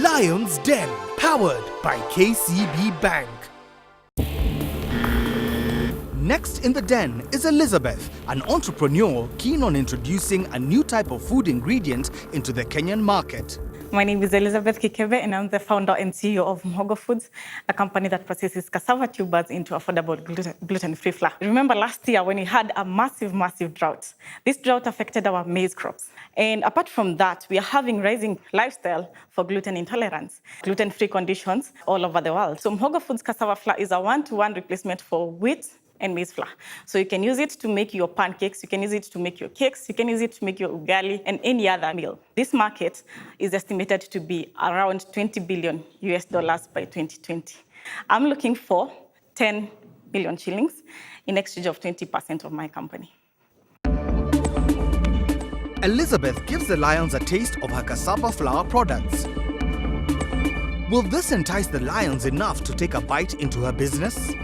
Lions Den, powered by KCB Bank. Next in the den is Elizabeth, an entrepreneur keen on introducing a new type of food ingredient into the Kenyan market. My name is Elizabeth Kikebe, and I'm the founder and CEO of Mhogo Foods, a company that processes cassava tubers into affordable gluten-free flour. Remember last year when we had a massive drought? This drought affected our maize crops. And apart from that, we are having rising lifestyle for gluten intolerance, gluten-free conditions all over the world. So Mhogo Foods cassava flour is a one-to-one replacement for wheat and maize flour. So you can use it to make your pancakes, you can use it to make your cakes, you can use it to make your ugali and any other meal. This market is estimated to be around $20 billion by 2020. I'm looking for 10 million shillings in exchange of 20% of my company. Elizabeth gives the Lions a taste of her cassava flour products. Will this entice the Lions enough to take a bite into her business?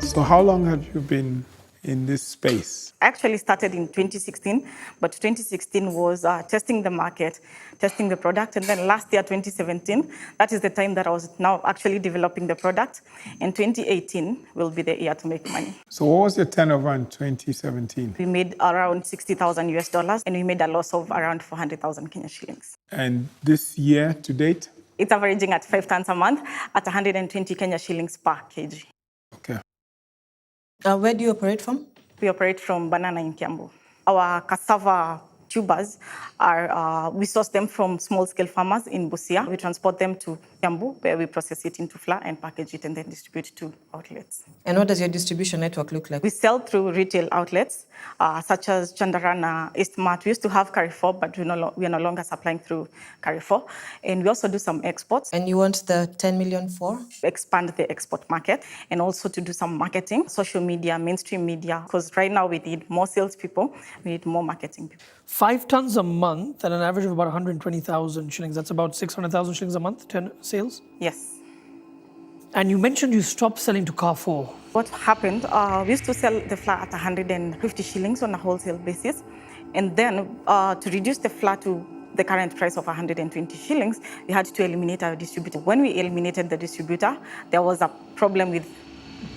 So how long have you been in this space? I actually started in 2016, but 2016 was testing the market, testing the product, and then last year, 2017, that is the time that I was now actually developing the product, and 2018 will be the year to make money. So what was your turnover in 2017? We made around $60,000, and we made a loss of around 400,000 Kenya shillings. And this year to date? It's averaging at 5 tons a month at 120 Kenya shillings per kg. Okay. Where do you operate from? We operate from Banana in Kiambu. Our cassava tubers are, we source them from small-scale farmers in Busia. We transport them to Kiambu, where we process it into flour and package it and then distribute it to outlets. And what does your distribution network look like? We sell through retail outlets, such as Chandarana, Eastmart. We used to have Carrefour, but we are no longer supplying through Carrefour. And we also do some exports. And you want the 10 million for? Expand the export market and also to do some marketing, social media, mainstream media, because right now we need more salespeople, we need more marketing people. 5 tons a month at an average of about 120,000 shillings. That's about 600,000 shillings a month, 10 sales? Yes. And you mentioned you stopped selling to Carrefour. What happened, we used to sell the flour at 150 shillings on a wholesale basis. And then to reduce the flour to the current price of 120 shillings, we had to eliminate our distributor. When we eliminated the distributor, there was a problem with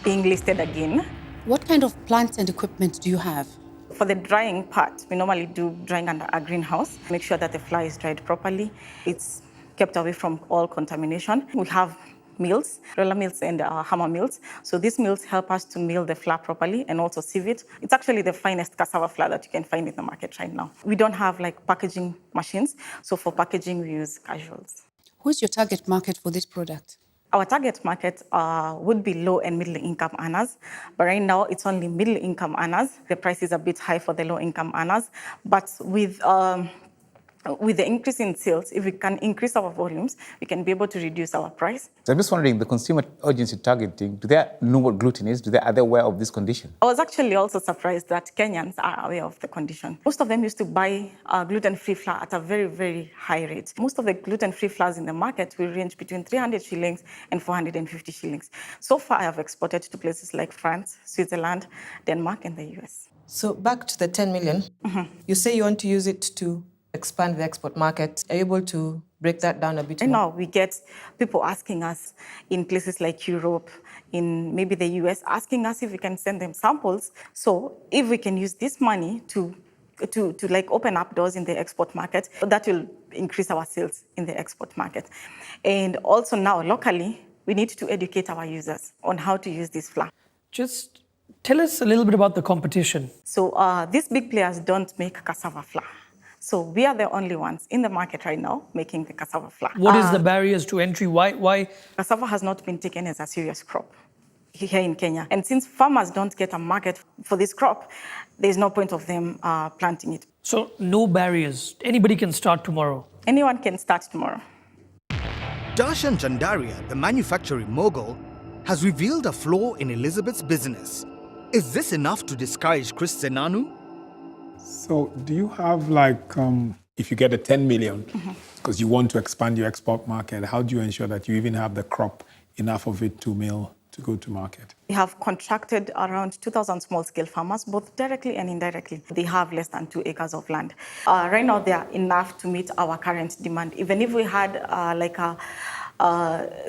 being listed again. What kind of plants and equipment do you have? For the drying part, we normally do drying under a greenhouse. Make sure that the flour is dried properly. It's kept away from all contamination. We have mills, roller mills and hammer mills. So these mills help us to mill the flour properly and also sieve it. It's actually the finest cassava flour that you can find in the market right now. We don't have like packaging machines. So for packaging, we use casuals. Who's your target market for this product? Our target market would be low and middle income earners, but right now it's only middle income earners. The price is a bit high for the low income earners, but with the increase in sales, if we can increase our volumes, we can be able to reduce our price. So I'm just wondering, the consumer audience you're targeting, do they know what gluten is? Are they aware of this condition? I was actually also surprised that Kenyans are aware of the condition. Most of them used to buy gluten-free flour at a very high rate. Most of the gluten-free flours in the market will range between 300 shillings and 450 shillings. So far, I have exported to places like France, Switzerland, Denmark, and the US. So back to the 10 million, you say you want to use it to expand the export market. Are you able to break that down a bit more? And now we get people asking us in places like Europe, in maybe the US, asking us if we can send them samples. So if we can use this money to like open up doors in the export market, that will increase our sales in the export market. And also now locally, we need to educate our users on how to use this flour. Just tell us a little bit about the competition. So these big players don't make cassava flour. So we are the only ones in the market right now making the cassava flour. What is the barriers to entry? Why? Cassava has not been taken as a serious crop here in Kenya. And since farmers don't get a market for this crop, there's no point of them planting it. So no barriers. Anybody can start tomorrow. Anyone can start tomorrow. Darshan Chandaria, the manufacturer in Mhogo, has revealed a flaw in Elizabeth's business. Is this enough to discourage Chris Senanu? So do you have like, if you get a 10 million, because you want to expand your export market, how do you ensure that you even have the crop, enough of it to mill to go to market? We have contracted around 2,000 small-scale farmers, both directly and indirectly. They have less than 2 acres of land. Right now, they are enough to meet our current demand. Even if we had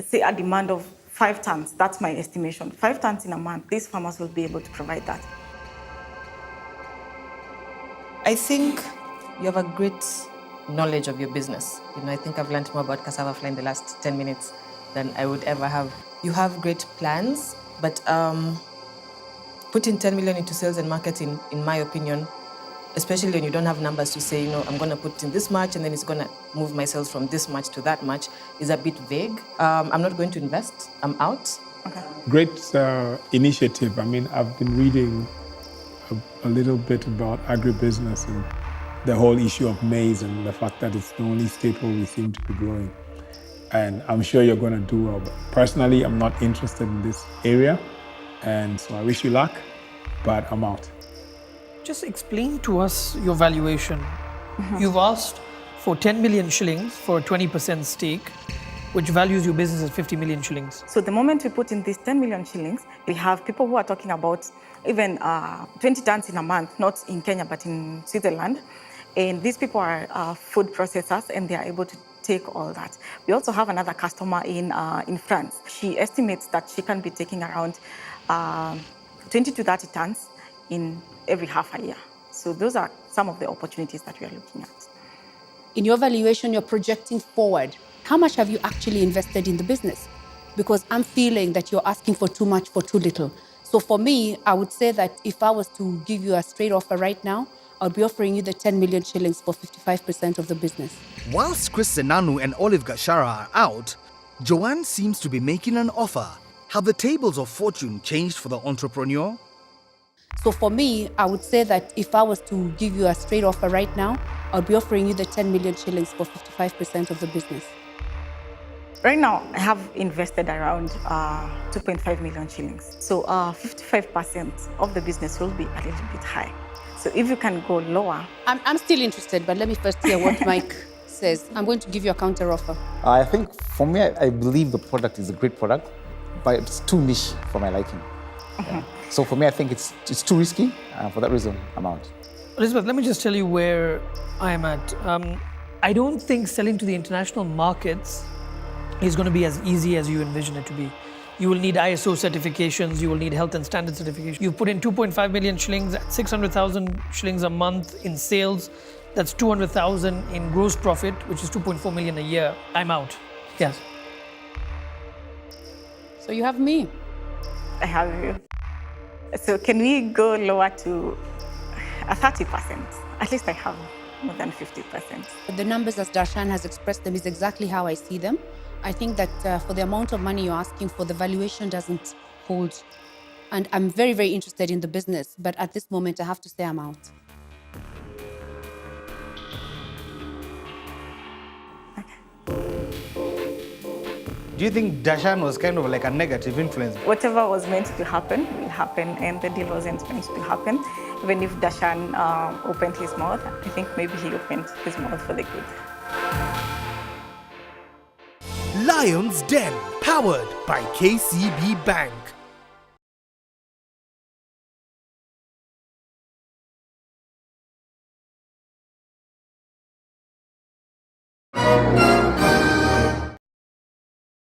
say a demand of 5 tons, that's my estimation. 5 tons in a month, these farmers will be able to provide that. I think you have a great knowledge of your business. I think I've learned more about Cassava Fly in the last 10 minutes than I would ever have. You have great plans, but putting 10 million into sales and marketing, in my opinion, especially when you don't have numbers to say, I'm going to put in this much and then it's going to move my sales from this much to that much, is a bit vague. I'm not going to invest. I'm out. Okay. Great initiative. I mean, I've been reading a little bit about agribusiness and the whole issue of maize and the fact that it's the only staple we seem to be growing. And I'm sure you're going to do well. But personally, I'm not interested in this area. And so I wish you luck, but I'm out. Just explain to us your valuation. You've asked for 10 million shillings for a 20% stake, which values your business at 50 million shillings. So the moment we put in these 10 million shillings, we have people who are talking about even 20 tons in a month, not in Kenya, but in Switzerland. And these people are food processors, and they are able to take all that. We also have another customer in France. She estimates that she can be taking around 20 to 30 tons in every half a year. So those are some of the opportunities that we are looking at. In your valuation, you're projecting forward. How much have you actually invested in the business? Because I'm feeling that you're asking for too much for too little. So for me, I would say that if I was to give you a straight offer right now, I'll be offering you the 10 million shillings for 55% of the business. Whilst Chris Senanu and Olive Gashara are out, Joanne seems to be making an offer. Have the tables of fortune changed for the entrepreneur? So for me, I would say that if I was to give you a straight offer right now, I'll be offering you the 10 million shillings for 55% of the business. Right now, I have invested around 2.5 million shillings. So 55% of the business will be a little bit high. So if you can go lower. I'm still interested, but let me first hear what Mike says. I'm going to give you a counter offer. I think for me, I believe the product is a great product, but it's too niche for my liking. Yeah. So for me, I think it's too risky. For that reason, I'm out. Elizabeth, let me just tell you where I'm at. I don't think selling to the international markets is going to be as easy as you envision it to be. You will need ISO certifications, you will need health and standard certification. You've put in 2.5 million shillings, 600,000 shillings a month in sales. That's 200,000 in gross profit, which is 2.4 million a year. I'm out. Yes. So you have me. I have you. So can we go lower to a 30%? At least I have more than 50%. The numbers as Darshan has expressed them is exactly how I see them. I think that for the amount of money you're asking for, the valuation doesn't hold. And I'm very, very interested in the business, but at this moment, I have to say I'm out. Do you think Dashan was kind of like a negative influence? Whatever was meant to happen will happen, and the deal wasn't meant to happen. Even if Dashan opened his mouth, I think maybe he opened his mouth for the good. Lions Den, powered by KCB Bank.